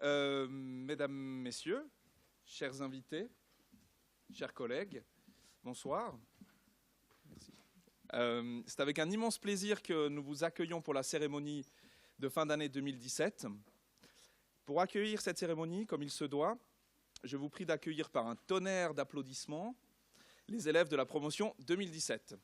Mesdames, Messieurs, chers invités, chers collègues, bonsoir. Merci. C'est avec un immense plaisir que nous vous accueillons pour la cérémonie de fin d'année 2017. Pour accueillir cette cérémonie comme il se doit, je vous prie d'accueillir par un tonnerre d'applaudissements les élèves de la promotion 2017.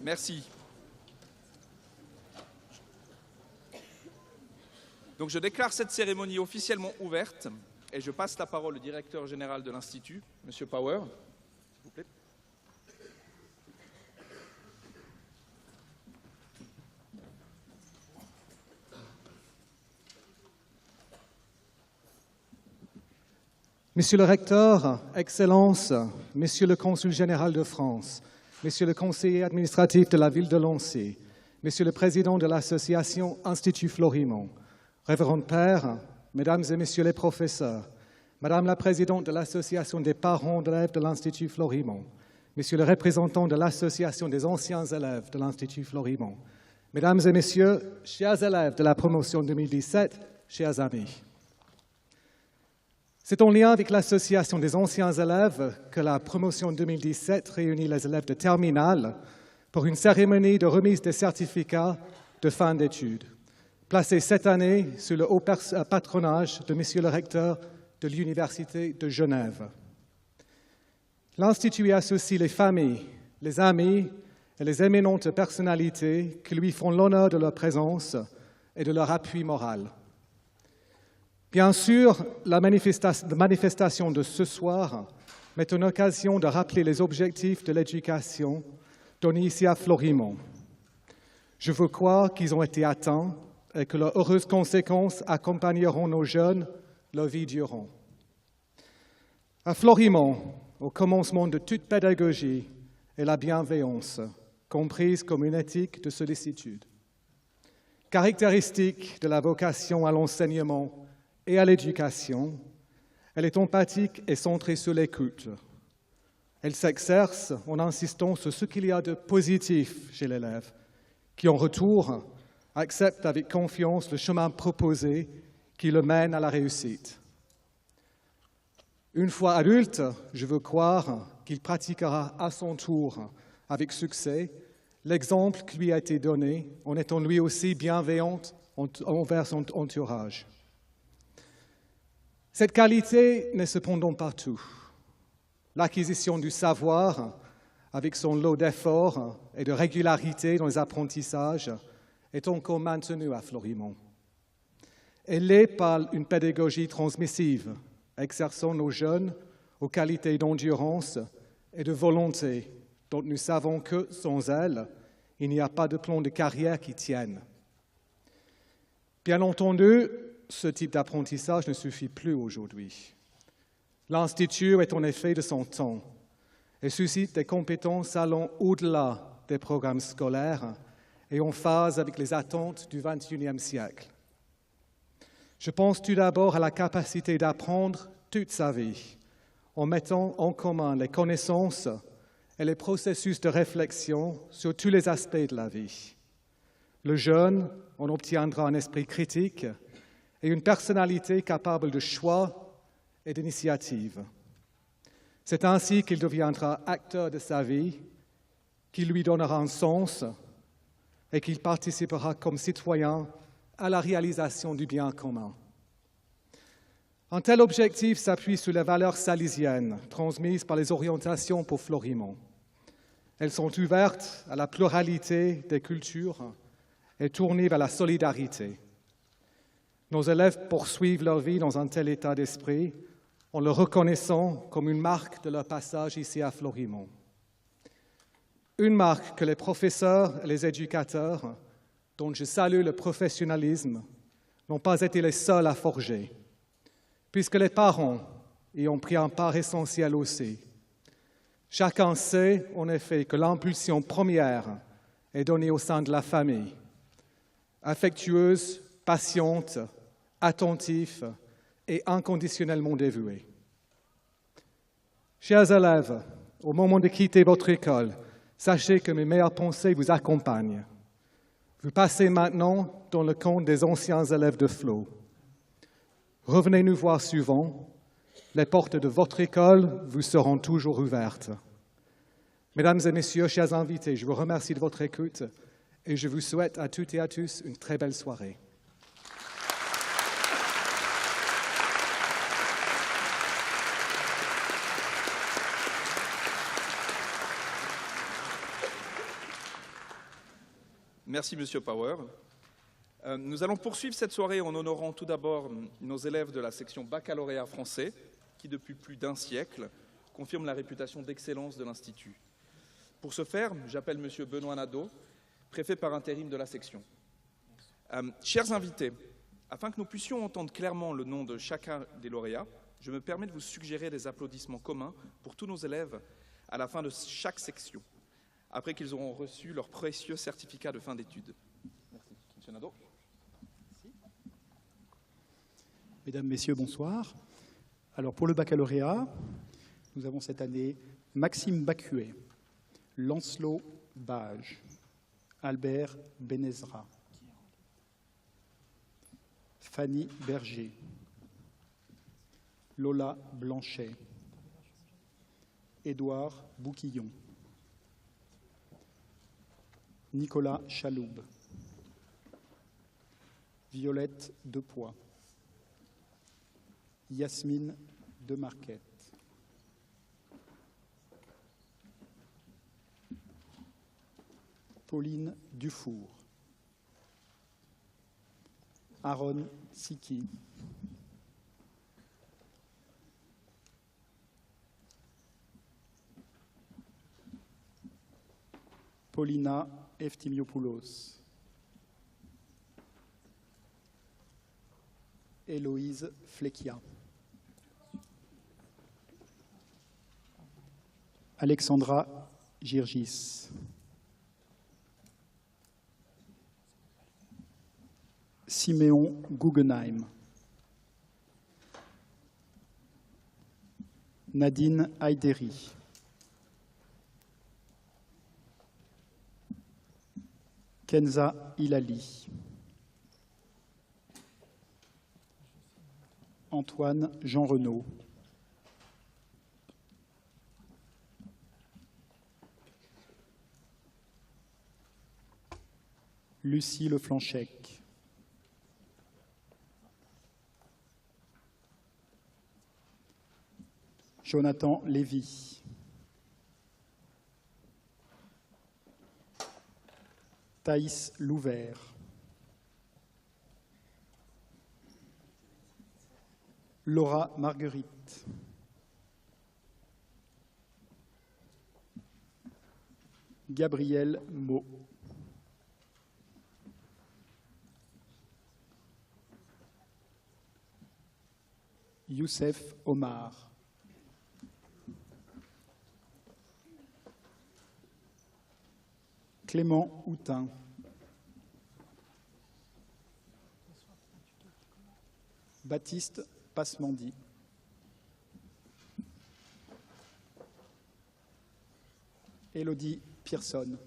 Merci. Donc je déclare cette cérémonie officiellement ouverte et je passe la parole au directeur général de l'Institut, M. Power, s'il vous plaît. Monsieur le recteur, Excellences, Monsieur le consul général de France, Monsieur le conseiller administratif de la ville de Lancy, Monsieur le président de l'association Institut Florimond, Révérend Père, Mesdames et Messieurs les professeurs, Madame la présidente de l'association des parents d'élèves de l'Institut Florimond, Monsieur le représentant de l'association des anciens élèves de l'Institut Florimond, Mesdames et Messieurs, chers élèves de la promotion 2017, chers amis. C'est en lien avec l'association des anciens élèves que la promotion 2017 réunit les élèves de terminale pour une cérémonie de remise des certificats de fin d'études, placée cette année sous le haut patronage de Monsieur le recteur de l'Université de Genève. L'Institut y associe les familles, les amis et les éminentes personnalités qui lui font l'honneur de leur présence et de leur appui moral. Bien sûr, la manifestation de ce soir m'est une occasion de rappeler les objectifs de l'éducation donnés ici à Florimond. Je veux croire qu'ils ont été atteints et que leurs heureuses conséquences accompagneront nos jeunes leur vie durant. À Florimond, au commencement de toute pédagogie est la bienveillance, comprise comme une éthique de sollicitude. Caractéristique de la vocation à l'enseignement et à l'éducation, elle est empathique et centrée sur l'écoute. Elle s'exerce en insistant sur ce qu'il y a de positif chez l'élève, qui en retour accepte avec confiance le chemin proposé qui le mène à la réussite. Une fois adulte, je veux croire qu'il pratiquera à son tour, avec succès, l'exemple qui lui a été donné en étant lui aussi bienveillant envers son entourage. Cette qualité n'est cependant pas tout. L'acquisition du savoir, avec son lot d'efforts et de régularité dans les apprentissages, est encore maintenue à Florimont. Elle l'est par une pédagogie transmissive, exerçant nos jeunes aux qualités d'endurance et de volonté, dont nous savons que, sans elle, il n'y a pas de plan de carrière qui tienne. Bien entendu, ce type d'apprentissage ne suffit plus aujourd'hui. L'Institut est en effet de son temps et suscite des compétences allant au-delà des programmes scolaires et en phase avec les attentes du XXIe siècle. Je pense tout d'abord à la capacité d'apprendre toute sa vie, en mettant en commun les connaissances et les processus de réflexion sur tous les aspects de la vie. Le jeune en obtiendra un esprit critique et une personnalité capable de choix et d'initiative. C'est ainsi qu'il deviendra acteur de sa vie, qu'il lui donnera un sens et qu'il participera comme citoyen à la réalisation du bien commun. Un tel objectif s'appuie sur les valeurs salysiennes transmises par les orientations pour Florimont. Elles sont ouvertes à la pluralité des cultures et tournées vers la solidarité. Nos élèves poursuivent leur vie dans un tel état d'esprit en le reconnaissant comme une marque de leur passage ici à Florimont. Une marque que les professeurs et les éducateurs, dont je salue le professionnalisme, n'ont pas été les seuls à forger, puisque les parents y ont pris une part essentielle aussi. Chacun sait, en effet, que l'impulsion première est donnée au sein de la famille, affectueuse, patiente, attentive et inconditionnellement dévouée. Chers élèves, au moment de quitter votre école, sachez que mes meilleures pensées vous accompagnent. Vous passez maintenant dans le camp des anciens élèves de Flo. Revenez nous voir souvent. Les portes de votre école vous seront toujours ouvertes. Mesdames et messieurs, chers invités, je vous remercie de votre écoute et je vous souhaite à toutes et à tous une très belle soirée. Merci, Monsieur Power. Nous allons poursuivre cette soirée en honorant tout d'abord nos élèves de la section baccalauréat français, qui depuis plus d'un siècle confirment la réputation d'excellence de l'Institut. Pour ce faire, j'appelle Monsieur Benoît Nadeau, préfet par intérim de la section. Chers invités, afin que nous puissions entendre clairement le nom de chacun des lauréats, je me permets de vous suggérer des applaudissements communs pour tous nos élèves à la fin de chaque section, après qu'ils auront reçu leur précieux certificat de fin d'études. Merci. Monsieur Nadeau. Mesdames, Messieurs, bonsoir. Alors pour le baccalauréat, nous avons cette année Maxime Bacuet, Lancelot Bage, Albert Benezra, Fanny Berger, Lola Blanchet, Édouard Bouquillon, Nicolas Chaloub, Violette Depoix, Yasmine Demarquette, Pauline Dufour, Aaron Siki, Paulina Eftimiopoulos, Héloïse Flekia, Alexandra Girgis, Siméon Guggenheim, Nadine Haïderi, Kenza Hilali, Antoine Jean Renaud, Lucie Leflanchec. Jonathan Lévy. Thaïs Louvert. Laura Marguerite. Gabriel Mau. Youssef Omar. Clément Houtin. Baptiste Passemandy. Élodie Pearson.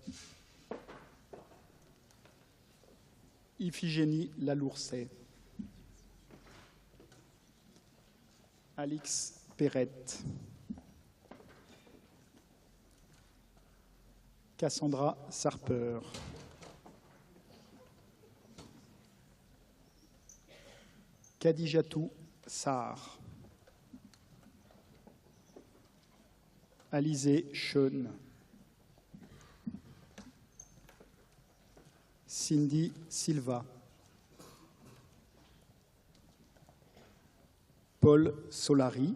Iphigénie Lalourcet. Alix Perrette. Cassandra Sarper. Kadijatou Sarr. Alizé Schoen. Cindy Silva. Paul Solari.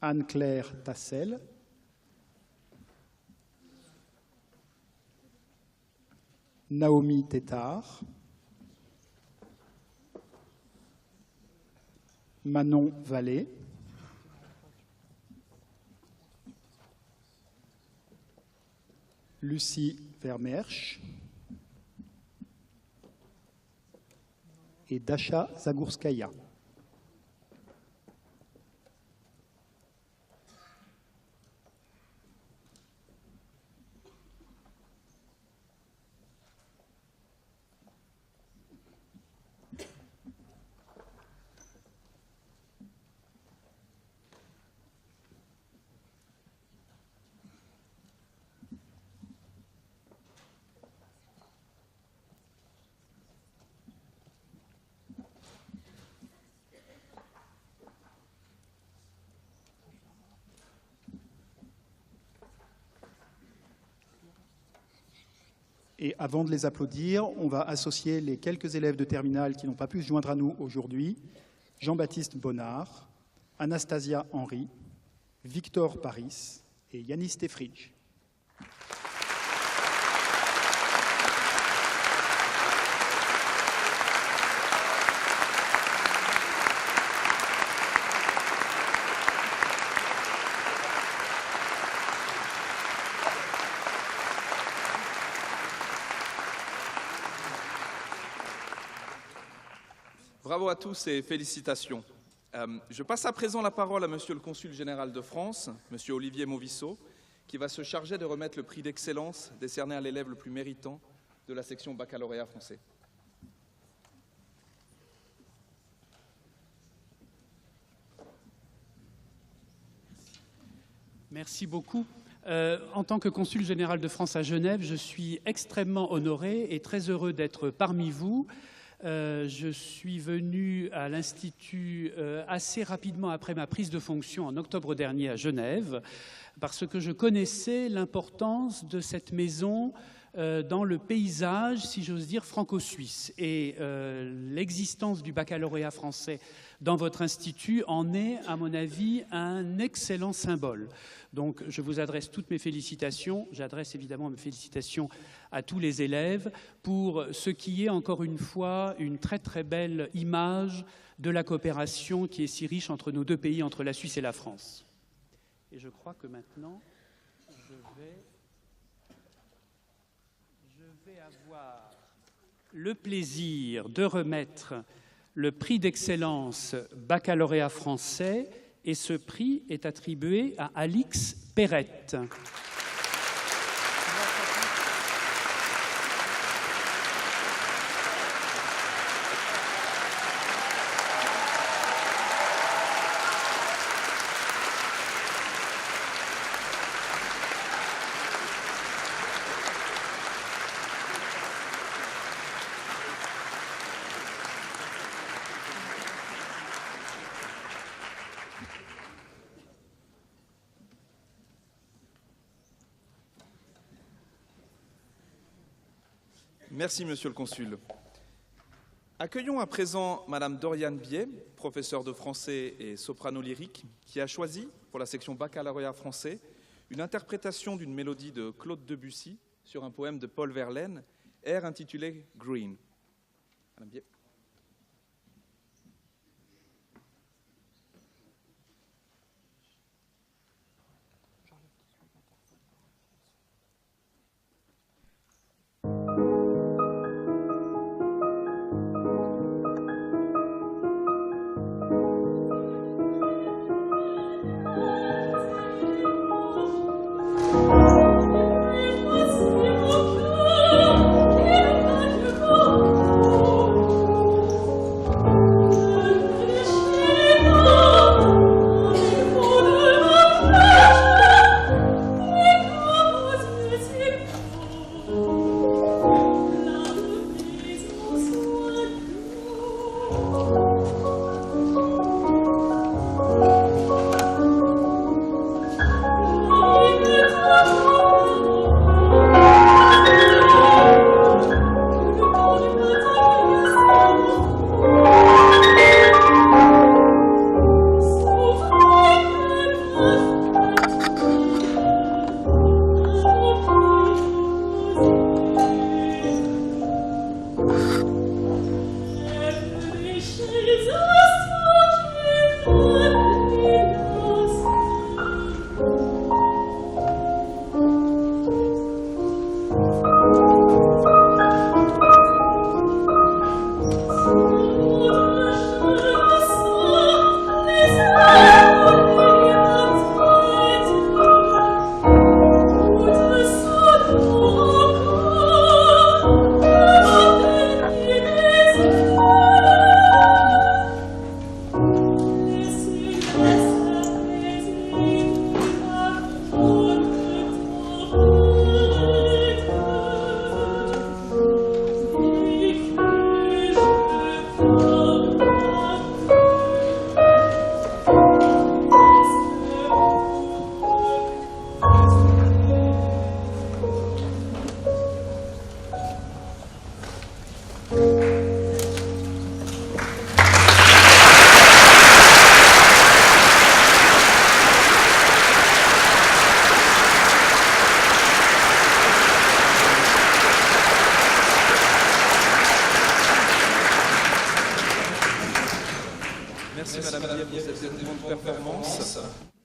Anne-Claire Tassel. Naomi Tétard. Manon Vallée. Lucie Vermersch. Et Dasha Zagurskaya. Et avant de les applaudir, on va associer les quelques élèves de terminale qui n'ont pas pu se joindre à nous aujourd'hui. Jean-Baptiste Bonnard, Anastasia Henry, Victor Paris et Yanis Tefridge. Bravo à tous et félicitations. Je passe à présent la parole à Monsieur le Consul général de France, Monsieur Olivier Mauvisseau, qui va se charger de remettre le prix d'excellence décerné à l'élève le plus méritant de la section baccalauréat français. Merci beaucoup. En tant que consul général de France à Genève, je suis extrêmement honoré et très heureux d'être parmi vous. Je suis venu à l'Institut assez rapidement après ma prise de fonction en octobre dernier à Genève, parce que je connaissais l'importance de cette maison dans le paysage, si j'ose dire, franco-suisse. Et l'existence du baccalauréat français dans votre institut en est, à mon avis, un excellent symbole. Donc, je vous adresse toutes mes félicitations. J'adresse évidemment mes félicitations à tous les élèves pour ce qui est, encore une fois, une très très belle image de la coopération qui est si riche entre nos deux pays, entre la Suisse et la France. Et je crois que maintenant, je vais avoir le plaisir de remettre le prix d'excellence baccalauréat français, et ce prix est attribué à Alix Perrette. Merci, Monsieur le Consul. Accueillons à présent Madame Doriane Biet, professeure de français et soprano lyrique, qui a choisi, pour la section baccalauréat français, une interprétation d'une mélodie de Claude Debussy sur un poème de Paul Verlaine, air intitulé « Green ». Madame Biet.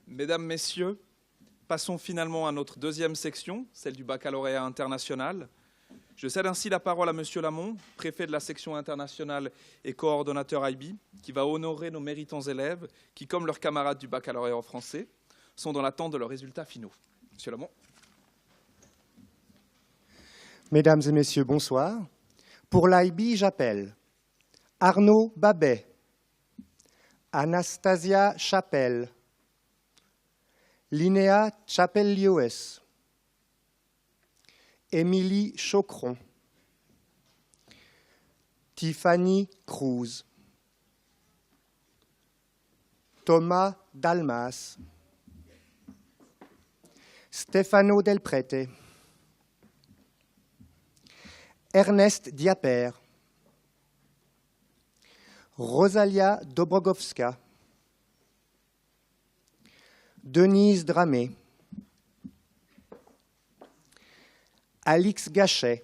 Mesdames, Messieurs, passons finalement à notre deuxième section, celle du baccalauréat international. Je cède ainsi la parole à Monsieur Lamont, préfet de la section internationale et coordonnateur IB, qui va honorer nos méritants élèves qui, comme leurs camarades du baccalauréat français, sont dans l'attente de leurs résultats finaux. Monsieur Lamont. Mesdames et messieurs, bonsoir. Pour l'IB, j'appelle Arnaud Babet, Anastasia Chapelle, Linnea Chapelle-Lewis, Émilie Chocron, Tiffany Cruz, Thomas Dalmas, Stefano Del Prete, Ernest Diaper, Rosalia Dobrogowska, Denise Dramé, Alix Gachet,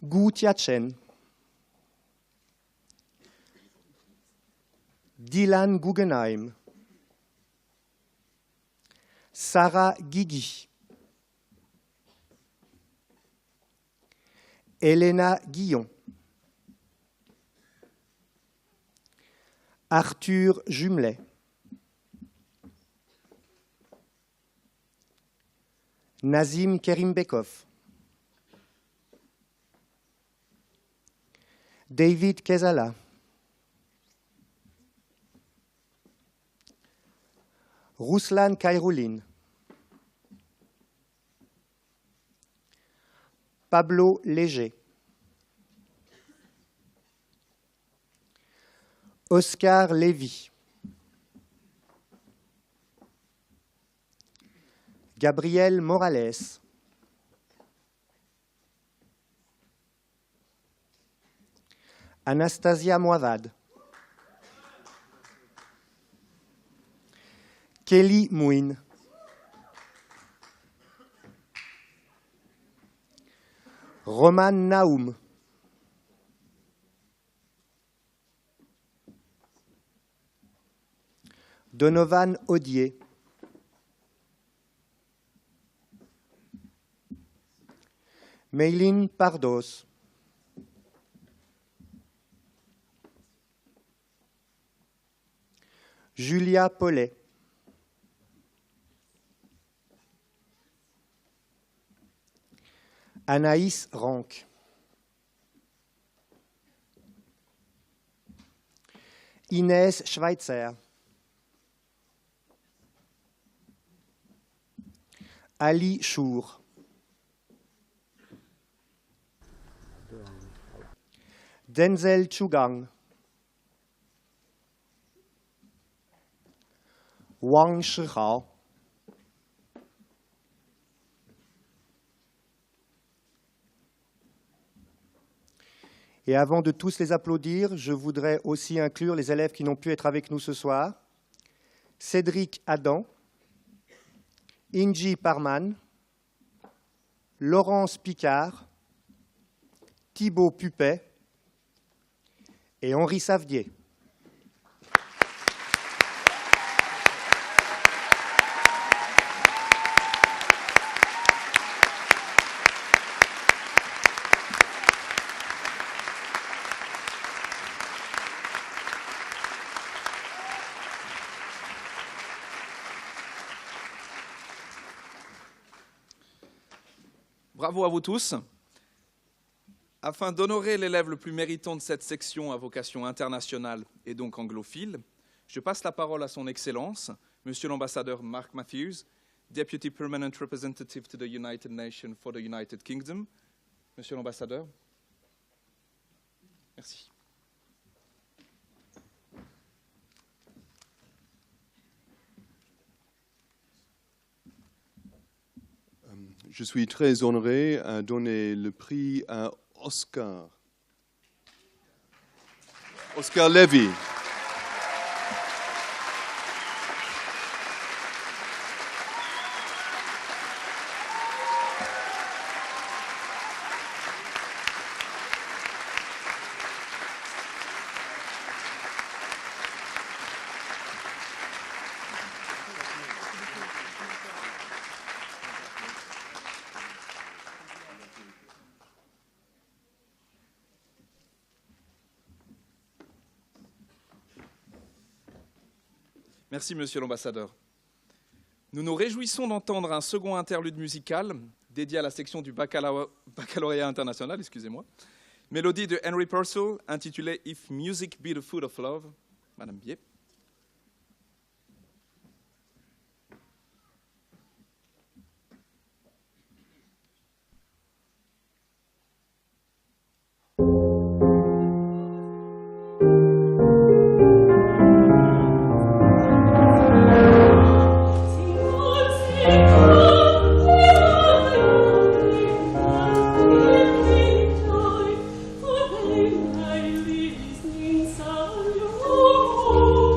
Gu Tiachen, Dylan Guggenheim, Sarah Guigui, Elena Guillon, Arthur Jumelet, Nazim Kerimbekov, David Kezala, Ruslan Kairoulin, Pablo Léger, Oscar Lévy, Gabriel Morales, Anastasia Moavad. Kelly Mouin. Roman Naoum. Donovan Audier. Meilin Pardos. Julia Paulet. Anaïs Ranck. Inès Schweitzer. Ali Chour. Denzel Chugang. Wang Shihao. Et avant de tous les applaudir, je voudrais aussi inclure les élèves qui n'ont pu être avec nous ce soir. Cédric Adam, Inji Parman, Laurence Picard, Thibaut Pupet et Henri Savedier. Bravo à vous tous. Afin d'honorer l'élève le plus méritant de cette section à vocation internationale et donc anglophile, je passe la parole à son Excellence, Monsieur l'ambassadeur Mark Matthews, Deputy Permanent Representative to the United Nations for the United Kingdom. Monsieur l'ambassadeur, merci. Je suis très honoré à donner le prix à Oscar. Oscar Levy. Merci, Monsieur l'ambassadeur. Nous nous réjouissons d'entendre un second interlude musical dédié à la section du baccalauréat international, mélodie de Henry Purcell intitulée « If Music Be the Food of Love ». Madame Bier. Oh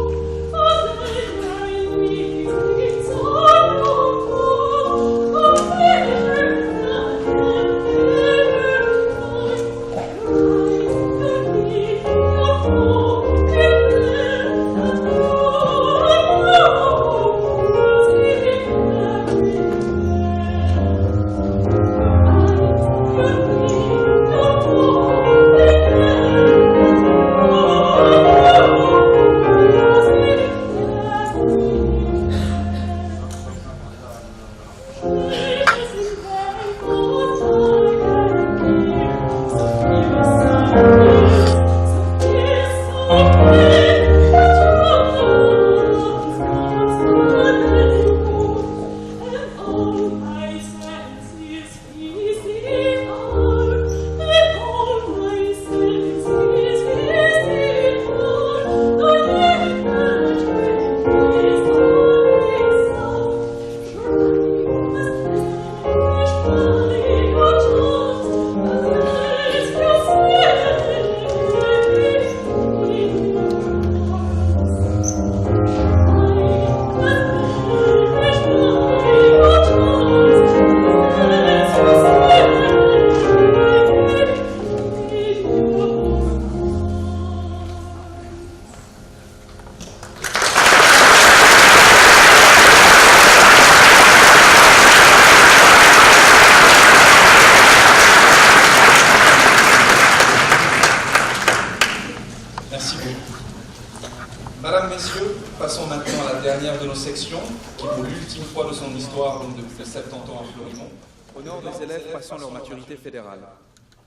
Mesdames, Messieurs, passons maintenant à la dernière de nos sections, qui pour l'ultime fois de son histoire, donc depuis 70 ans à Fleurimont, honore des élèves passant leur maturité fédérale.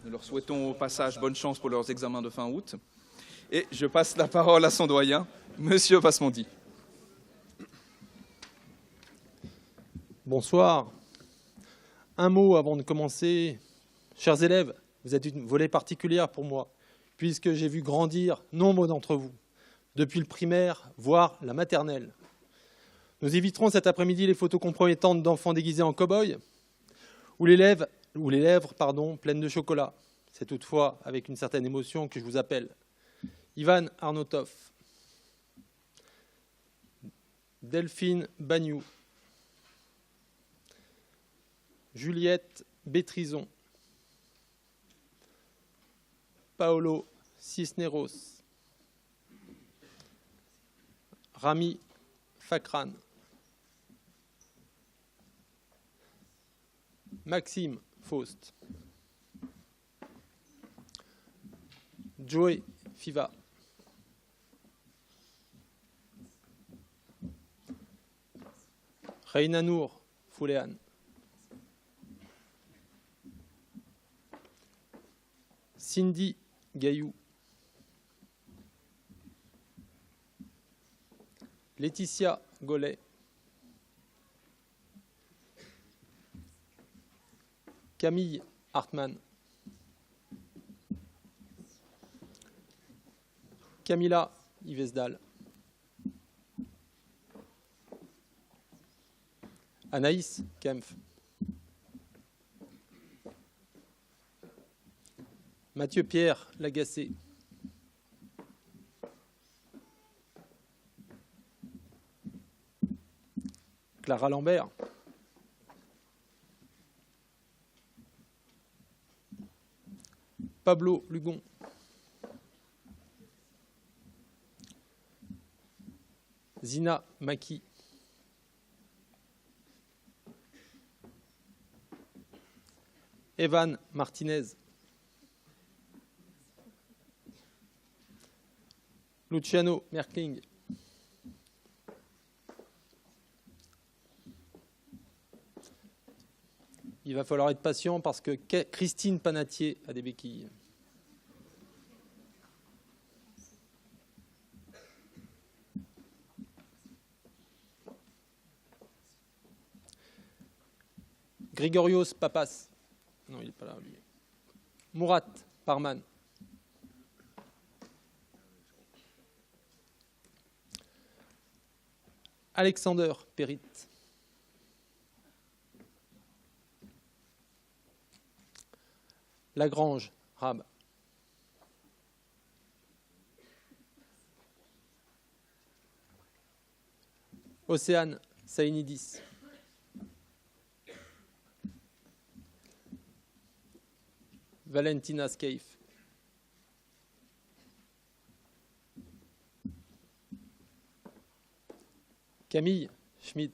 Nous leur souhaitons au passage bonne chance pour leurs examens de fin août. Et je passe la parole à son doyen, Monsieur Passemondy. Bonsoir. Un mot avant de commencer. Chers élèves, vous êtes une volée particulière pour moi, puisque j'ai vu grandir nombre d'entre vous, depuis le primaire, voire la maternelle. Nous éviterons cet après-midi les photos compromettantes d'enfants déguisés en cow-boy, ou les lèvres pleines de chocolat. C'est toutefois avec une certaine émotion que je vous appelle. Ivan Arnotov, Delphine Bagnou, Juliette Bétrison, Paolo Cisneros, Rami Fakran, Maxime Faust, Joey Fiva, Reina Nour Fouléane, Cindy Gaillou, Laetitia Gollet, Camille Hartmann, Camilla Ivesdal, Anaïs Kempf, Mathieu Pierre Lagacé, Clara Lambert, Pablo Lugon, Zina Maki, Evan Martinez, Luciano Merkling, il va falloir être patient parce que Christine Panatier a des béquilles. Grigorios Papas. Non, il n'est pas là, lui. Murat Parman. Alexander Perrit. Lagrange Rab. Océane Sainidis. Valentina Skeif. Camille Schmid.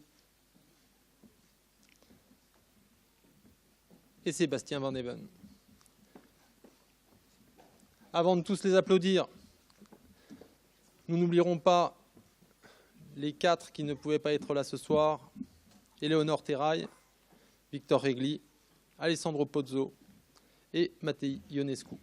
Et Sébastien Van Even. Avant de tous les applaudir, nous n'oublierons pas les 4 qui ne pouvaient pas être là ce soir: Éléonore Terrail, Victor Regli, Alessandro Pozzo et Mattei Ionescu.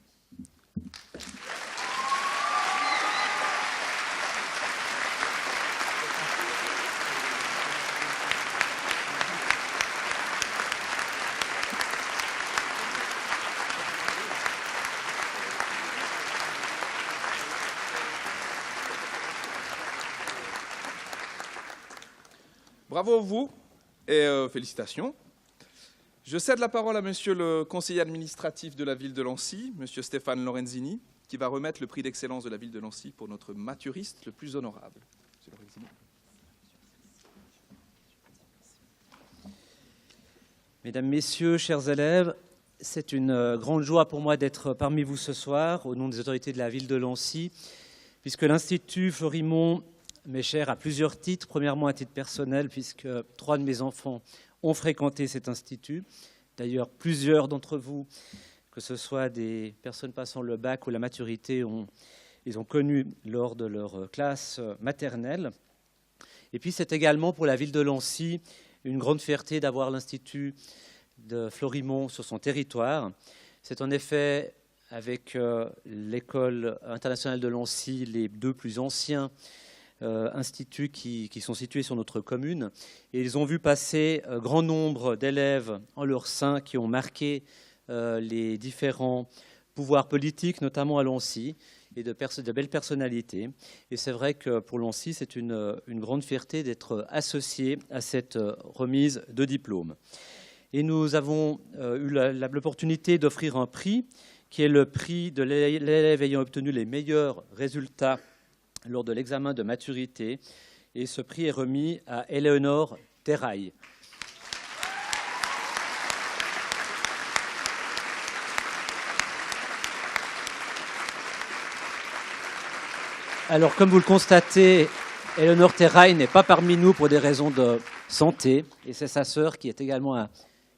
Bravo à vous et félicitations. Je cède la parole à Monsieur le conseiller administratif de la ville de Lancy, Monsieur Stéphane Lorenzini, qui va remettre le prix d'excellence de la ville de Lancy pour notre maturiste le plus honorable. Monsieur Lorenzini. Mesdames, Messieurs, chers élèves, c'est une grande joie pour moi d'être parmi vous ce soir, au nom des autorités de la ville de Lancy, puisque l'Institut Fleurimont m'est cher à plusieurs titres. Premièrement, à titre personnel, puisque 3 de mes enfants ont fréquenté cet institut. D'ailleurs, plusieurs d'entre vous, que ce soit des personnes passant le bac ou la maturité, ont ils ont connu lors de leur classe maternelle. Et puis c'est également pour la ville de Lancy une grande fierté d'avoir l'Institut de Florimond sur son territoire. C'est en effet avec l'École internationale de Lancy les deux plus anciens instituts qui sont situés sur notre commune. Et ils ont vu passer grand nombre d'élèves en leur sein qui ont marqué les différents pouvoirs politiques, notamment à Lancy, et de belles personnalités. Et c'est vrai que pour Lancy, c'est une grande fierté d'être associé à cette remise de diplôme. Et nous avons eu l'opportunité d'offrir un prix, qui est le prix de l'élève ayant obtenu les meilleurs résultats lors de l'examen de maturité. Et ce prix est remis à Éléonore Terrail. Alors, comme vous le constatez, Éléonore Terrail n'est pas parmi nous pour des raisons de santé. Et c'est sa sœur, qui est également un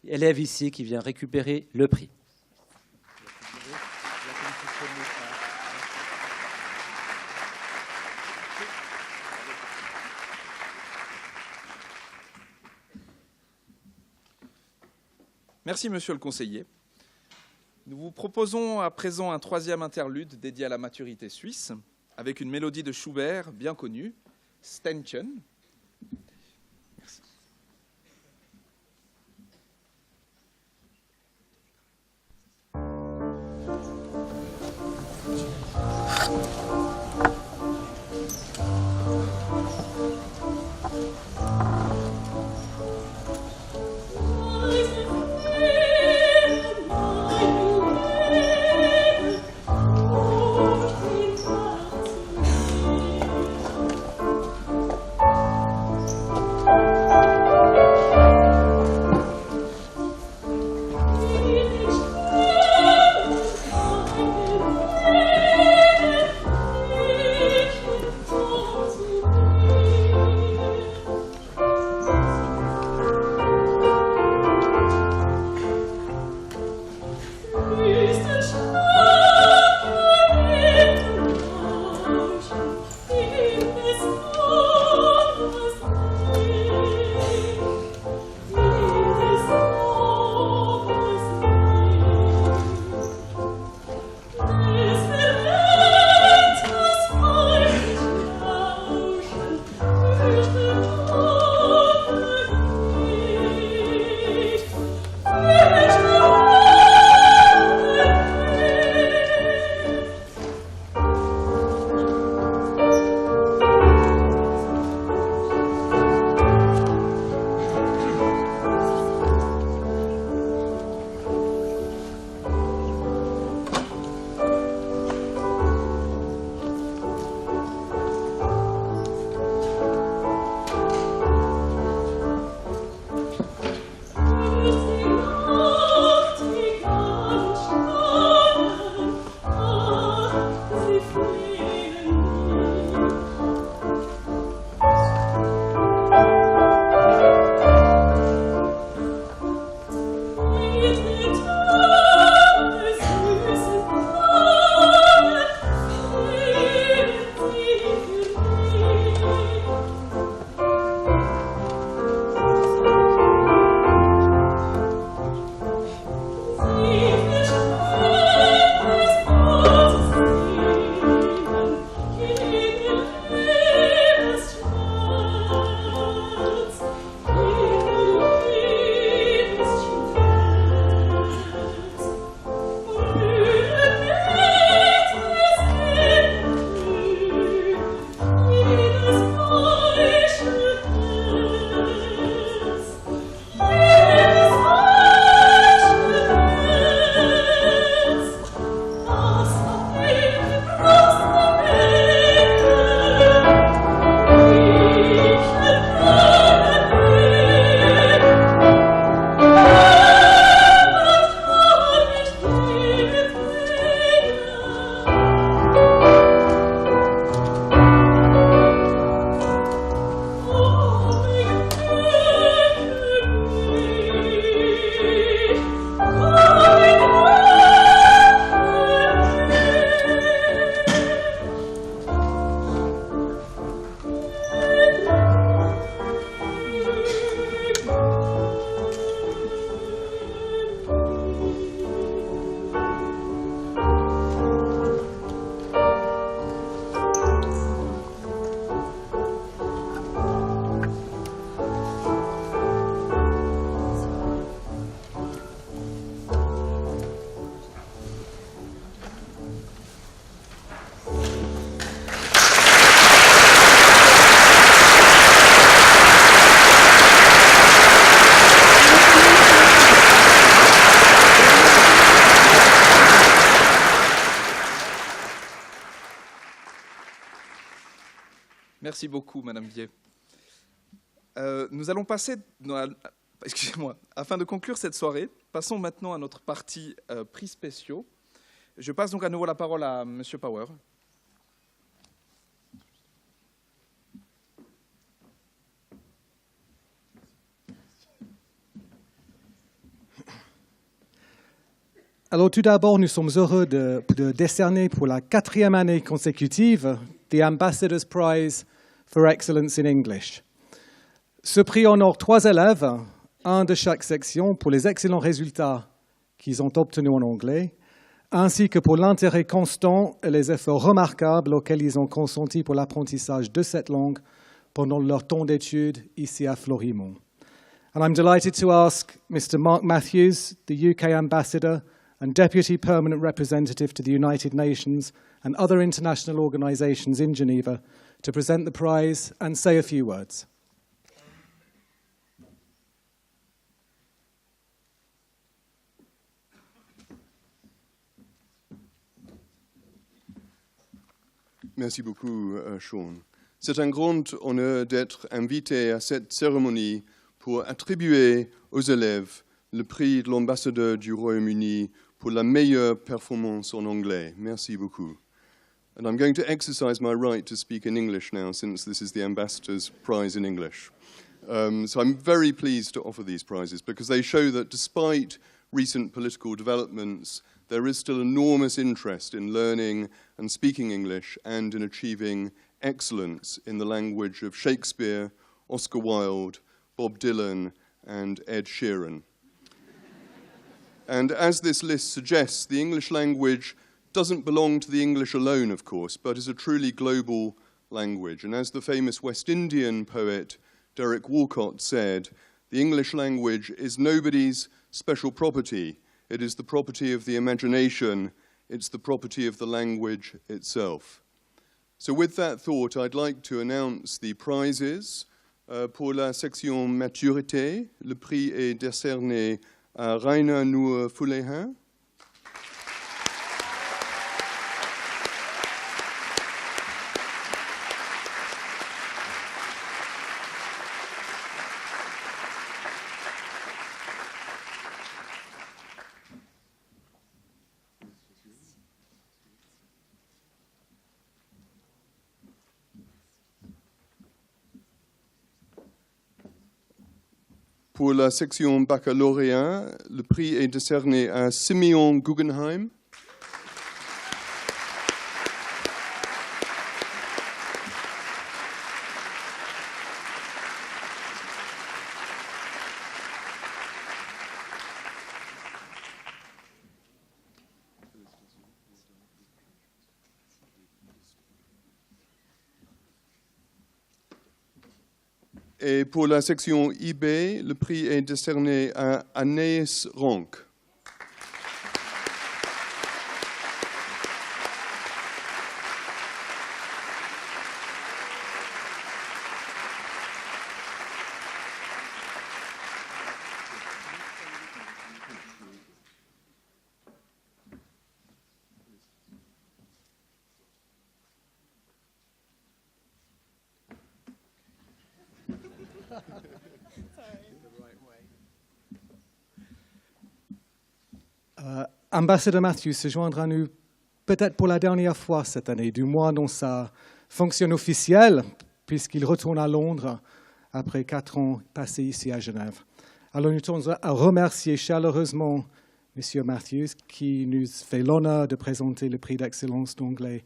élève ici, qui vient récupérer le prix. Merci, monsieur le conseiller. Nous vous proposons à présent un troisième interlude dédié à la maturité suisse, avec une mélodie de Schubert bien connue, Ständchen. Merci. Merci beaucoup, Madame Vier. Nous allons passer, excusez-moi, afin de conclure cette soirée, passons maintenant à notre partie prix spéciaux. Je passe donc à nouveau la parole à Monsieur Power. Alors tout d'abord, nous sommes heureux de décerner pour la 4e année consécutive the Ambassador's Prize for Excellence in English. Ce prix honore 3 élèves, un de chaque section, pour les excellents résultats qu'ils ont obtenus en anglais, ainsi que pour l'intérêt constant et les efforts remarquables auxquels ils ont consenti pour l'apprentissage de cette langue pendant leur temps d'études ici à Florimont. And I'm delighted to ask Mr. Mark Matthews, the UK Ambassador and Deputy Permanent Representative to the United Nations and other international organisations in Geneva, to present the prize and say a few words. Merci beaucoup, Sean. C'est un grand honneur d'être invité à cette cérémonie pour attribuer aux élèves le prix de l'ambassadeur du Royaume-Uni pour la meilleure performance en anglais. Merci beaucoup. And I'm going to exercise my right to speak in English now, since this is the Ambassador's Prize in English. So I'm very pleased to offer these prizes because they show that despite recent political developments, there is still enormous interest in learning and speaking English and in achieving excellence in the language of Shakespeare, Oscar Wilde, Bob Dylan, and Ed Sheeran. And as this list suggests, the English language doesn't belong to the English alone, of course, but is a truly global language. And as the famous West Indian poet Derek Walcott said, the English language is nobody's special property. It is the property of the imagination. It's the property of the language itself. So with that thought, I'd like to announce the prizes. Pour la section maturité, le prix est décerné à Rainer Noor Fulehin. Pour la section baccalauréat, le prix est décerné à Simeon Guggenheim. Et pour la section IB, le prix est décerné à Anaïs Ronk. Ambassadeur Matthews se joindra à nous peut-être pour la dernière fois cette année, du moins dans sa fonction officielle, puisqu'il retourne à Londres après 4 ans passés ici à Genève. Alors nous tenons à remercier chaleureusement M. Matthews qui nous fait l'honneur de présenter le prix d'excellence d'anglais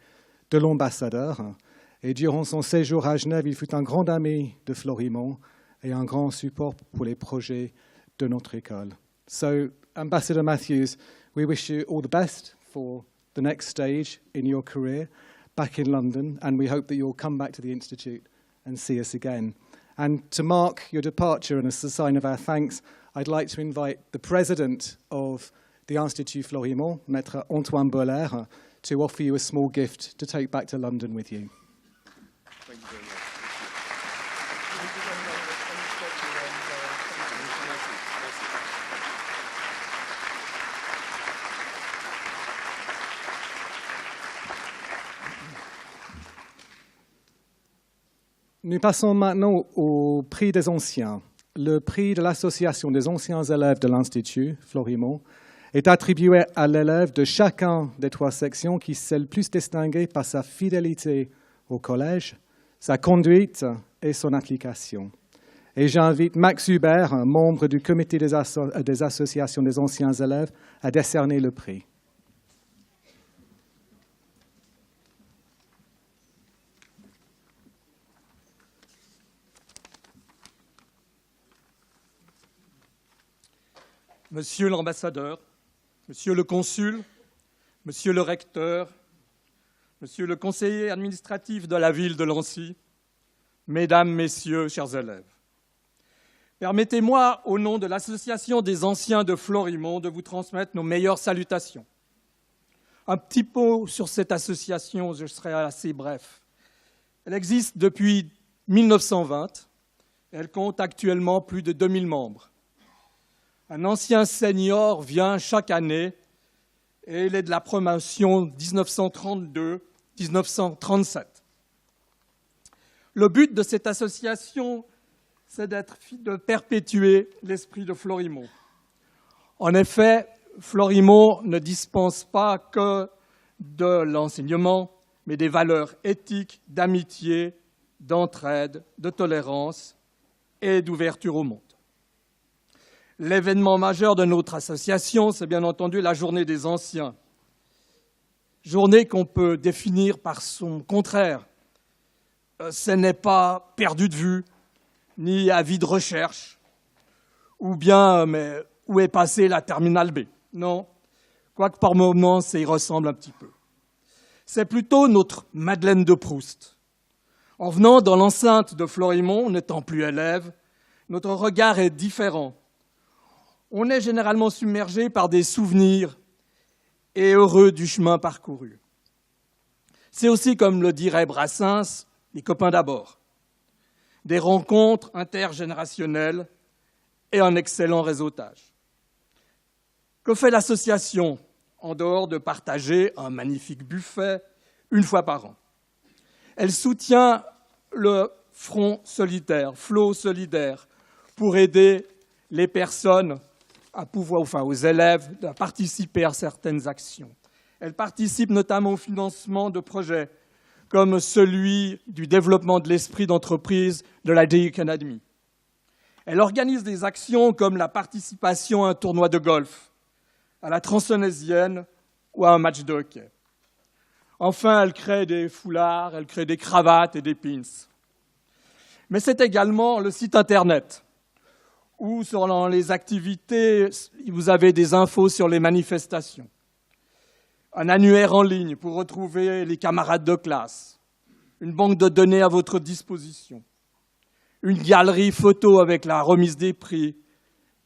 de l'ambassadeur. Et durant son séjour à Genève, il fut un grand ami de Florimont et un grand support pour les projets de notre école. So, Ambassador Matthews, we wish you all the best for the next stage in your career back in London, and we hope that you'll come back to the Institute and see us again. And to mark your departure and as a sign of our thanks, I'd like to invite the president of the Institut Florimont, Maître Antoine Boller, to offer you a small gift to take back to London with you. Thank you very much. Nous passons maintenant au prix des anciens. Le prix de l'Association des anciens élèves de l'Institut Florimond est attribué à l'élève de chacun des 3 sections qui s'est le plus distingué par sa fidélité au collège, sa conduite et son application. Et j'invite Max Hubert, un membre du comité des associations des anciens élèves, à décerner le prix. Monsieur l'ambassadeur, Monsieur le consul, Monsieur le recteur, Monsieur le conseiller administratif de la ville de Lancy, Mesdames, Messieurs, chers élèves, permettez-moi, au nom de l'Association des anciens de Florimond, de vous transmettre nos meilleures salutations. Un petit mot sur cette association, je serai assez bref. Elle existe depuis 1920. Elle compte actuellement plus de 2000 membres. Un ancien senior vient chaque année et il est de la promotion 1932-1937. Le but de cette association, c'est de perpétuer l'esprit de Florimond. En effet, Florimond ne dispense pas que de l'enseignement, mais des valeurs éthiques, d'amitié, d'entraide, de tolérance et d'ouverture au monde. L'événement majeur de notre association, c'est bien entendu la Journée des Anciens. Journée qu'on peut définir par son contraire. Ce n'est pas perdu de vue, ni avis de recherche, ou bien mais où est passée la terminale B. Non, quoique par moments, ça y ressemble un petit peu. C'est plutôt notre Madeleine de Proust. En venant dans l'enceinte de Florimond, n'étant plus élève, notre regard est différent. On est généralement submergé par des souvenirs et heureux du chemin parcouru. C'est aussi, comme le dirait Brassens, les copains d'abord. Des rencontres intergénérationnelles et un excellent réseautage. Que fait l'association en dehors de partager un magnifique buffet une fois par an? Elle soutient le Front solidaire, Flot solidaire, pour aider les personnes aux élèves à participer à certaines actions. Elle participe notamment au financement de projets comme celui du développement de l'esprit d'entreprise de la Duke Academy. Elle organise des actions comme la participation à un tournoi de golf, à la Transonnésienne ou à un match de hockey. Enfin, elle crée des foulards, elle crée des cravates et des pins. Mais c'est également le site Internet, où sur les activités, vous avez des infos sur les manifestations. Un annuaire en ligne pour retrouver les camarades de classe. Une banque de données à votre disposition. Une galerie photo avec la remise des prix.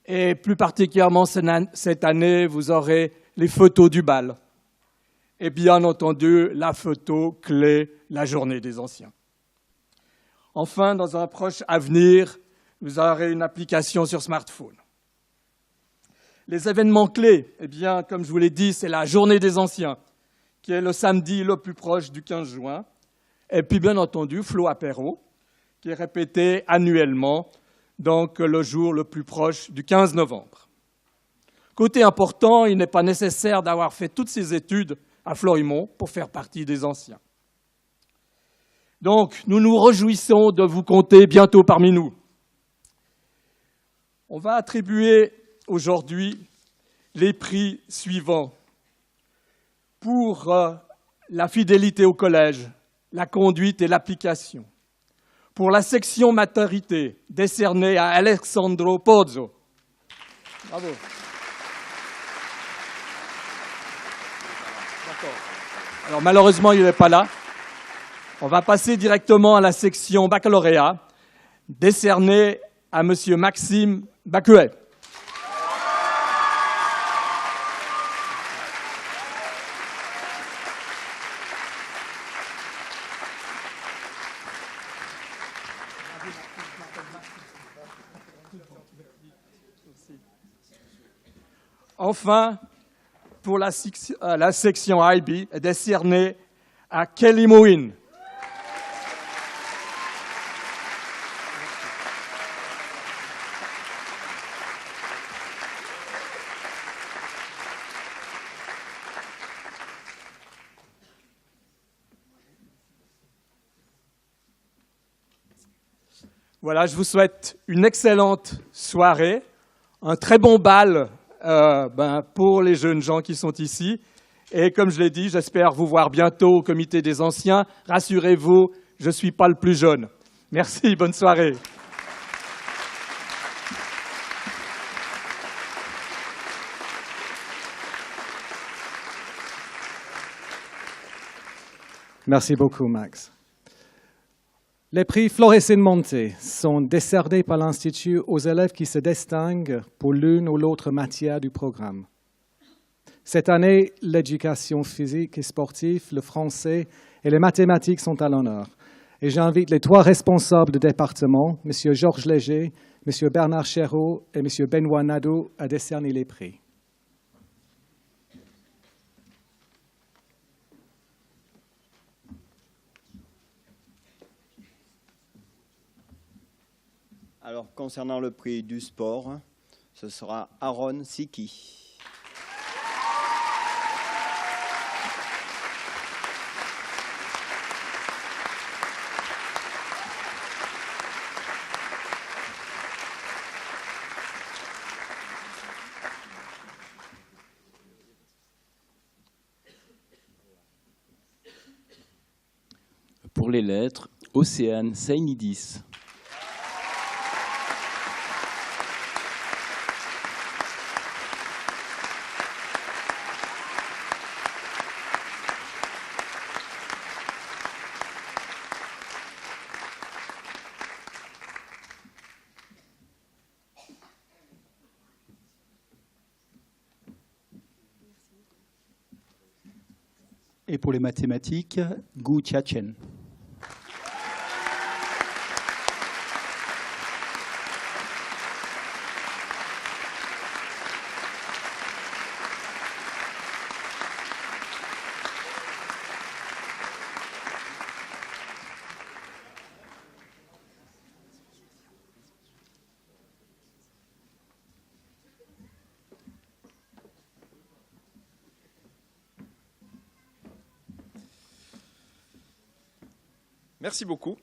Et plus particulièrement cette année, vous aurez les photos du bal. Et bien entendu, la photo clé, la Journée des Anciens. Enfin, dans un proche avenir, vous aurez une application sur smartphone. Les événements clés, eh bien, comme je vous l'ai dit, c'est la Journée des Anciens, qui est le samedi le plus proche du 15 juin. Et puis, bien entendu, Flo Apéro, qui est répété annuellement, donc le jour le plus proche du 15 novembre. Côté important, il n'est pas nécessaire d'avoir fait toutes ces études à Florimond pour faire partie des Anciens. Donc, nous nous réjouissons de vous compter bientôt parmi nous. On va attribuer aujourd'hui les prix suivants pour la fidélité au collège, la conduite et l'application. Pour la section maternité, décernée à Alessandro Pozzo. Bravo. D'accord. Alors malheureusement, il n'est pas là. On va passer directement à la section baccalauréat, décernée à Monsieur Maxime Bacuet. Enfin, pour la section IB, est décernée à Kelly Mouin. Voilà, je vous souhaite une excellente soirée, un très bon bal pour les jeunes gens qui sont ici. Et comme je l'ai dit, j'espère vous voir bientôt au comité des anciens. Rassurez-vous, je ne suis pas le plus jeune. Merci, bonne soirée. Merci beaucoup, Max. Les prix Florissant Monté sont décernés par l'Institut aux élèves qui se distinguent pour l'une ou l'autre matière du programme. Cette année, l'éducation physique et sportive, le français et les mathématiques sont à l'honneur. Et j'invite les 3 responsables de département, M. Georges Léger, M. Bernard Chéreau et M. Benoît Nadeau, à décerner les prix. Alors, concernant le prix du sport, ce sera Aaron Siki. Pour les lettres, Océane Sainidis. Et pour les mathématiques, Gu Chiachen. Merci beaucoup.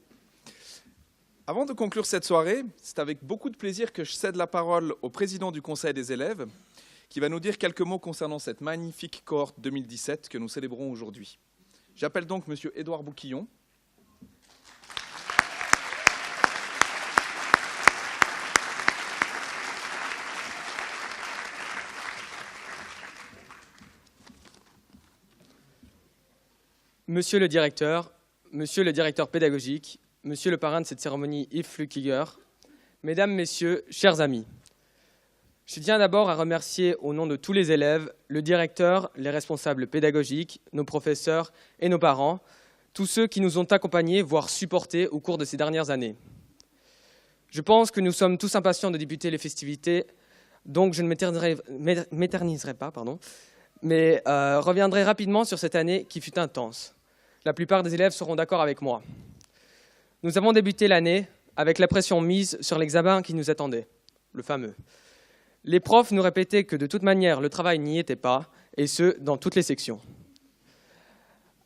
Avant de conclure cette soirée, c'est avec beaucoup de plaisir que je cède la parole au président du Conseil des élèves, qui va nous dire quelques mots concernant cette magnifique cohorte 2017 que nous célébrons aujourd'hui. J'appelle donc M. Édouard Bouquillon. Monsieur le directeur pédagogique, monsieur le parrain de cette cérémonie Yves Flukiger, mesdames, messieurs, chers amis, je tiens d'abord à remercier au nom de tous les élèves, le directeur, les responsables pédagogiques, nos professeurs et nos parents, tous ceux qui nous ont accompagnés, voire supportés au cours de ces dernières années. Je pense que nous sommes tous impatients de débuter les festivités, donc je ne m'éterniserai pas, mais reviendrai rapidement sur cette année qui fut intense. La plupart des élèves seront d'accord avec moi. Nous avons débuté l'année avec la pression mise sur l'examen qui nous attendait, le fameux. Les profs nous répétaient que de toute manière, le travail n'y était pas, et ce, dans toutes les sections.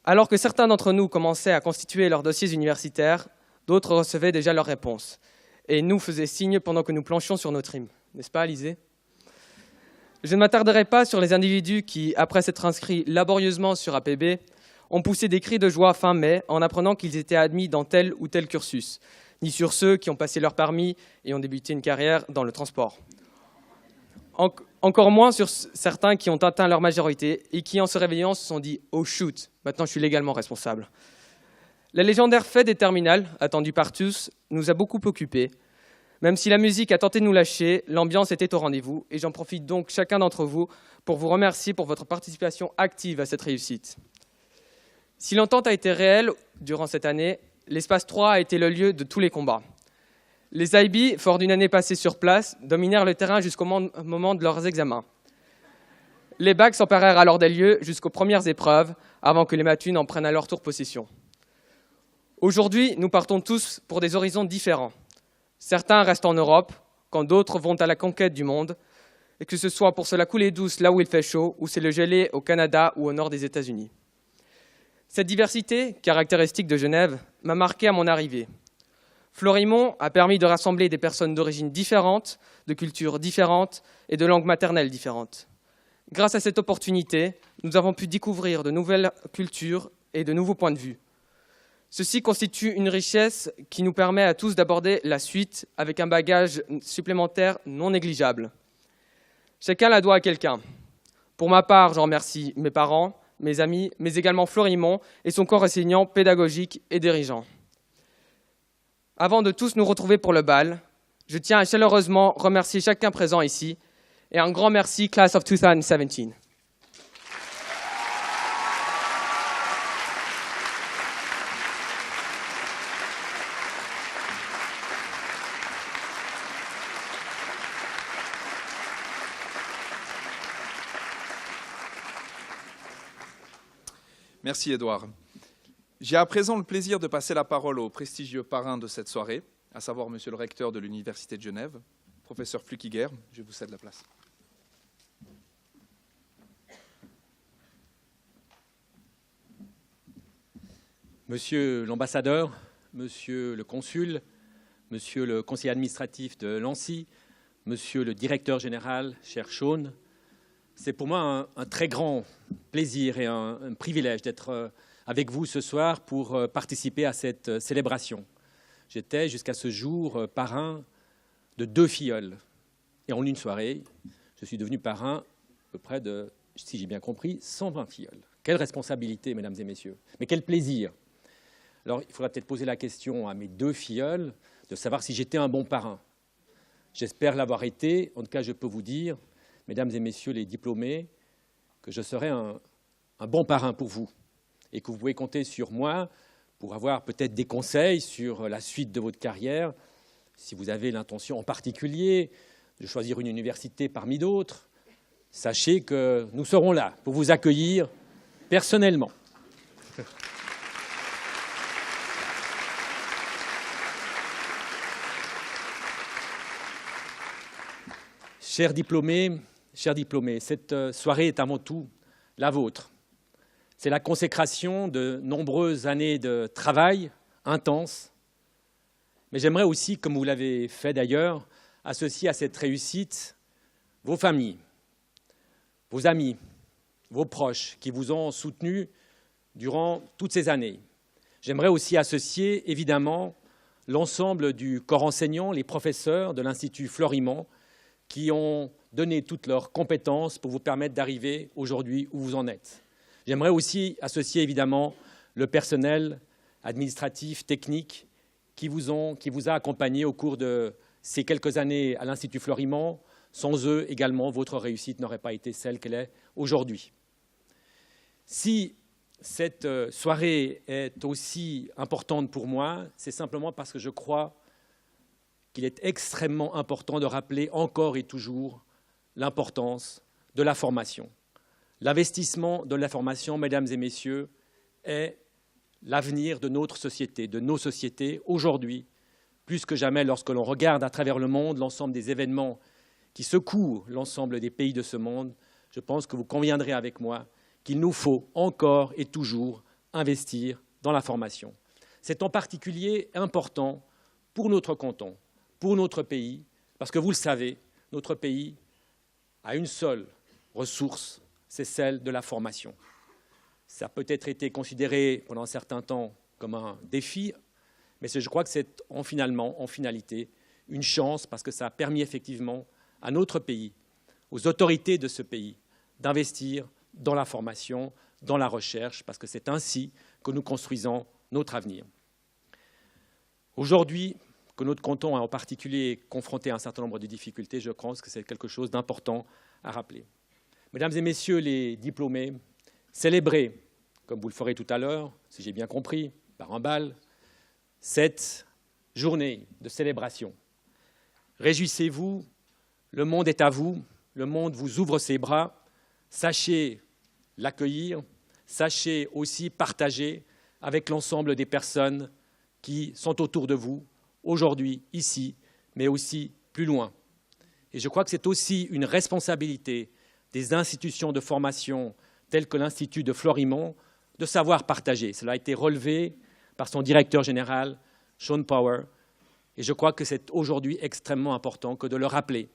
Alors que certains d'entre nous commençaient à constituer leurs dossiers universitaires, d'autres recevaient déjà leurs réponses, et nous faisaient signe pendant que nous planchions sur notre hymne. N'est-ce pas, Alizé ? Je ne m'attarderai pas sur les individus qui, après s'être inscrits laborieusement sur APB, ont poussé des cris de joie fin mai en apprenant qu'ils étaient admis dans tel ou tel cursus, ni sur ceux qui ont passé leur permis et ont débuté une carrière dans le transport. Encore moins sur certains qui ont atteint leur majorité et qui, en se réveillant, se sont dit « Oh shoot, maintenant je suis légalement responsable ». La légendaire fête des terminales, attendue par tous, nous a beaucoup occupés. Même si la musique a tenté de nous lâcher, l'ambiance était au rendez-vous et j'en profite donc chacun d'entre vous pour vous remercier pour votre participation active à cette réussite. Si l'entente a été réelle durant cette année, l'espace 3 a été le lieu de tous les combats. Les IB, forts d'une année passée sur place, dominèrent le terrain jusqu'au moment de leurs examens. Les bacs s'emparèrent alors des lieux jusqu'aux premières épreuves, avant que les matunes en prennent à leur tour possession. Aujourd'hui, nous partons tous pour des horizons différents. Certains restent en Europe, quand d'autres vont à la conquête du monde, et que ce soit pour se la couler douce là où il fait chaud, ou c'est le gelé au Canada ou au nord des États-Unis. Cette diversité, caractéristique de Genève, m'a marqué à mon arrivée. Florimont a permis de rassembler des personnes d'origines différentes, de cultures différentes et de langues maternelles différentes. Grâce à cette opportunité, nous avons pu découvrir de nouvelles cultures et de nouveaux points de vue. Ceci constitue une richesse qui nous permet à tous d'aborder la suite avec un bagage supplémentaire non négligeable. Chacun la doit à quelqu'un. Pour ma part, j'en remercie mes parents, mes amis, mais également Florimont et son corps enseignant, pédagogique et dirigeant. Avant de tous nous retrouver pour le bal, je tiens à chaleureusement remercier chacun présent ici et un grand merci, Class of 2017. Merci Édouard. J'ai à présent le plaisir de passer la parole au prestigieux parrain de cette soirée, à savoir Monsieur le recteur de l'Université de Genève, professeur Flückiger. Je vous cède la place. Monsieur l'ambassadeur, monsieur le consul, monsieur le conseiller administratif de Lancy, monsieur le directeur général, cher Sean, c'est pour moi un très grand plaisir et un privilège d'être avec vous ce soir pour participer à cette célébration. J'étais jusqu'à ce jour parrain de 2 filleuls. Et en une soirée, je suis devenu parrain à peu près de, si j'ai bien compris, 120 filleuls. Quelle responsabilité, mesdames et messieurs. Mais quel plaisir. Alors, il faudra peut-être poser la question à mes 2 filleuls de savoir si j'étais un bon parrain. J'espère l'avoir été. En tout cas, je peux vous dire, mesdames et messieurs les diplômés, que je serai un bon parrain pour vous et que vous pouvez compter sur moi pour avoir peut-être des conseils sur la suite de votre carrière, si vous avez l'intention en particulier de choisir une université parmi d'autres. Sachez que nous serons là pour vous accueillir personnellement. Chers diplômés, cette soirée est avant tout la vôtre. C'est la consécration de nombreuses années de travail intense. Mais j'aimerais aussi, comme vous l'avez fait d'ailleurs, associer à cette réussite vos familles, vos amis, vos proches qui vous ont soutenus durant toutes ces années. J'aimerais aussi associer évidemment l'ensemble du corps enseignant, les professeurs de l'Institut Florimont, qui ont donné toutes leurs compétences pour vous permettre d'arriver aujourd'hui où vous en êtes. J'aimerais aussi associer évidemment le personnel administratif, technique, qui vous a accompagné au cours de ces quelques années à l'Institut Florimont. Sans eux également, votre réussite n'aurait pas été celle qu'elle est aujourd'hui. Si cette soirée est aussi importante pour moi, c'est simplement parce que je crois qu'il est extrêmement important de rappeler encore et toujours l'importance de la formation. L'investissement de la formation, mesdames et messieurs, est l'avenir de notre société, de nos sociétés, aujourd'hui, plus que jamais lorsque l'on regarde à travers le monde l'ensemble des événements qui secouent l'ensemble des pays de ce monde. Je pense que vous conviendrez avec moi qu'il nous faut encore et toujours investir dans la formation. C'est en particulier important pour notre canton, pour notre pays, parce que vous le savez, notre pays a une seule ressource, c'est celle de la formation. Ça a peut-être été considéré pendant un certain temps comme un défi, mais je crois que c'est en finalité, une chance parce que ça a permis effectivement à notre pays, aux autorités de ce pays, d'investir dans la formation, dans la recherche, parce que c'est ainsi que nous construisons notre avenir. Aujourd'hui, que notre canton est en particulier confronté à un certain nombre de difficultés, je pense que c'est quelque chose d'important à rappeler. Mesdames et messieurs les diplômés, célébrez, comme vous le ferez tout à l'heure, si j'ai bien compris, par un bal, cette journée de célébration. Réjouissez-vous, le monde est à vous, le monde vous ouvre ses bras, sachez l'accueillir, sachez aussi partager avec l'ensemble des personnes qui sont autour de vous, aujourd'hui, ici, mais aussi plus loin. Et je crois que c'est aussi une responsabilité des institutions de formation telles que l'Institut de Florimont de savoir partager. Cela a été relevé par son directeur général, Sean Power, Et je crois que c'est aujourd'hui extrêmement important que de le rappeler.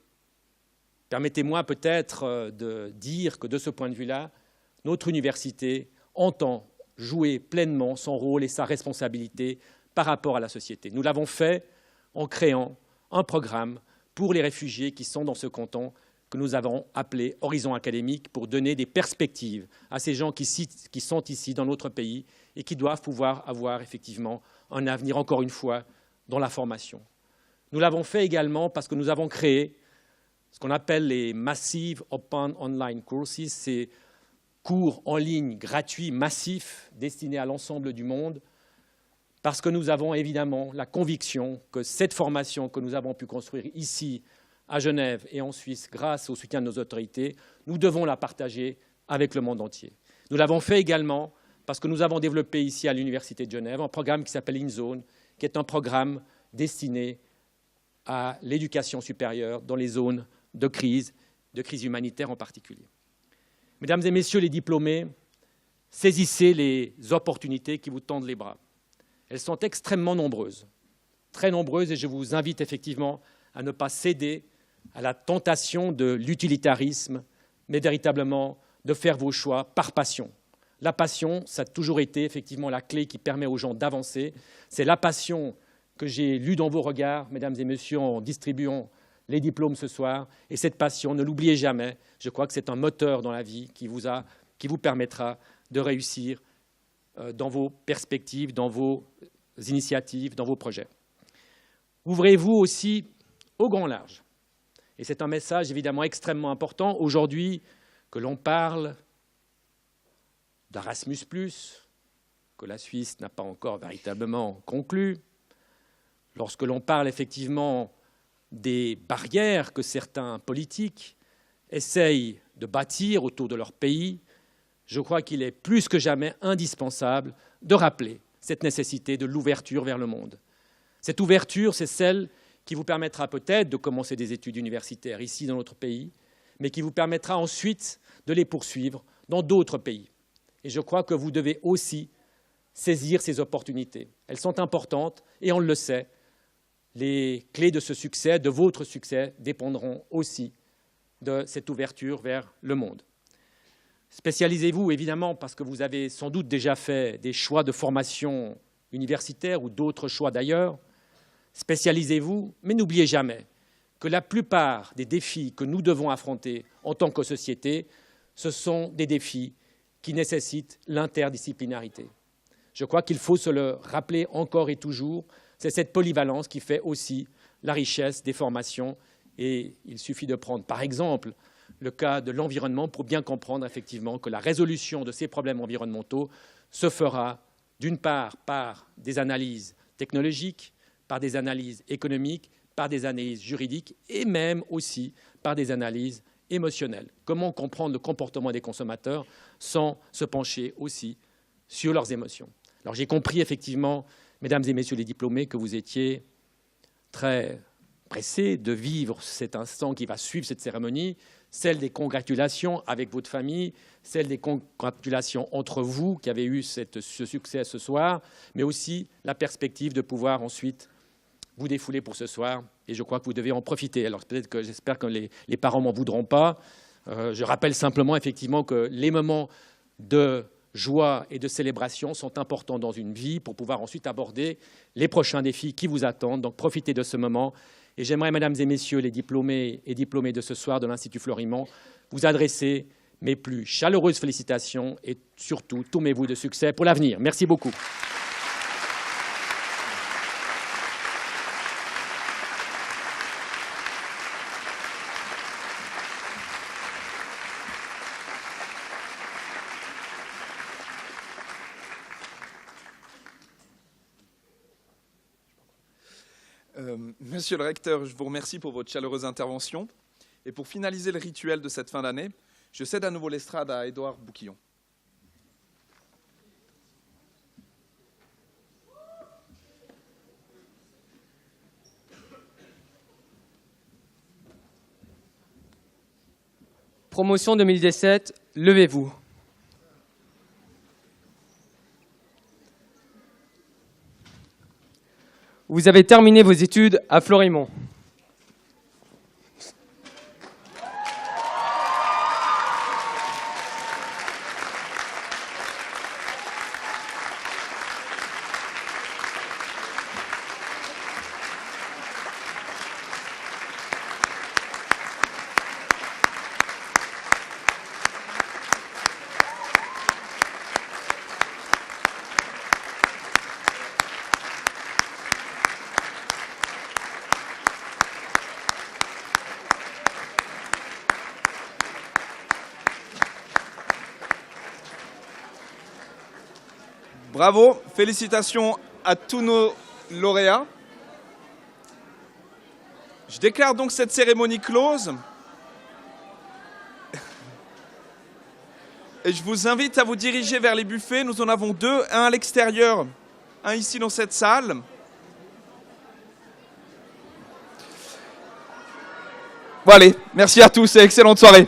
Permettez-moi peut-être de dire que de ce point de vue-là, notre université entend jouer pleinement son rôle et sa responsabilité par rapport à la société. Nous l'avons fait en créant un programme pour les réfugiés qui sont dans ce canton que nous avons appelé Horizon académique pour donner des perspectives à ces gens qui sont ici dans notre pays et qui doivent pouvoir avoir effectivement un avenir, encore une fois, dans la formation. Nous l'avons fait également parce que nous avons créé ce qu'on appelle les Massive Open Online Courses, ces cours en ligne gratuits, massifs, destinés à l'ensemble du monde, parce que nous avons évidemment la conviction que cette formation que nous avons pu construire ici, à Genève et en Suisse, grâce au soutien de nos autorités, nous devons la partager avec le monde entier. Nous l'avons fait également parce que nous avons développé ici à l'Université de Genève un programme qui s'appelle InZone, qui est un programme destiné à l'éducation supérieure dans les zones de crise humanitaire en particulier. Mesdames et messieurs les diplômés, saisissez les opportunités qui vous tendent les bras. Elles sont extrêmement nombreuses, très nombreuses, et je vous invite effectivement à ne pas céder à la tentation de l'utilitarisme, mais véritablement de faire vos choix par passion. La passion, ça a toujours été effectivement la clé qui permet aux gens d'avancer. C'est la passion que j'ai lue dans vos regards, mesdames et messieurs, en distribuant les diplômes ce soir. Et cette passion, ne l'oubliez jamais, je crois que c'est un moteur dans la vie qui vous permettra de réussir dans vos perspectives, dans vos initiatives, dans vos projets. Ouvrez-vous aussi au grand large. Et c'est un message évidemment extrêmement important aujourd'hui que l'on parle d'Erasmus+, que la Suisse n'a pas encore véritablement conclu, lorsque l'on parle effectivement des barrières que certains politiques essayent de bâtir autour de leur pays, je crois qu'il est plus que jamais indispensable de rappeler cette nécessité de l'ouverture vers le monde. Cette ouverture, c'est celle qui vous permettra peut-être de commencer des études universitaires ici dans notre pays, mais qui vous permettra ensuite de les poursuivre dans d'autres pays. Et je crois que vous devez aussi saisir ces opportunités. Elles sont importantes et on le sait. Les clés de ce succès, de votre succès, dépendront aussi de cette ouverture vers le monde. Spécialisez-vous, évidemment, parce que vous avez sans doute déjà fait des choix de formation universitaire ou d'autres choix d'ailleurs. Spécialisez-vous, mais n'oubliez jamais que la plupart des défis que nous devons affronter en tant que société, ce sont des défis qui nécessitent l'interdisciplinarité. Je crois qu'il faut se le rappeler encore et toujours. C'est cette polyvalence qui fait aussi la richesse des formations. Et il suffit de prendre, par exemple, le cas de l'environnement pour bien comprendre effectivement que la résolution de ces problèmes environnementaux se fera d'une part par des analyses technologiques, par des analyses économiques, par des analyses juridiques et même aussi par des analyses émotionnelles. Comment comprendre le comportement des consommateurs sans se pencher aussi sur leurs émotions? Alors j'ai compris effectivement, mesdames et messieurs les diplômés, que vous étiez très pressés de vivre cet instant qui va suivre cette cérémonie, celle des congratulations avec votre famille, celle des congratulations entre vous qui avez eu ce succès ce soir, mais aussi la perspective de pouvoir ensuite vous défouler pour ce soir. Et je crois que vous devez en profiter. Alors peut-être que j'espère que les parents m'en voudront pas. Je rappelle simplement effectivement que les moments de joie et de célébration sont importants dans une vie pour pouvoir ensuite aborder les prochains défis qui vous attendent. Donc profitez de ce moment. Et j'aimerais, mesdames et messieurs les diplômés et diplômées de ce soir de l'Institut Florimont, vous adresser mes plus chaleureuses félicitations et surtout tous mes vœux de succès pour l'avenir. Merci beaucoup. Monsieur le recteur, je vous remercie pour votre chaleureuse intervention. Et pour finaliser le rituel de cette fin d'année, je cède à nouveau l'estrade à Édouard Bouquillon. Promotion 2017, levez-vous. vous avez terminé vos études à Florimont. Bravo, félicitations à tous nos lauréats. Je déclare donc cette cérémonie close. Et je vous invite à vous diriger vers les buffets. Nous en avons deux, un à l'extérieur, un ici dans cette salle. Bon allez, merci à tous et excellente soirée.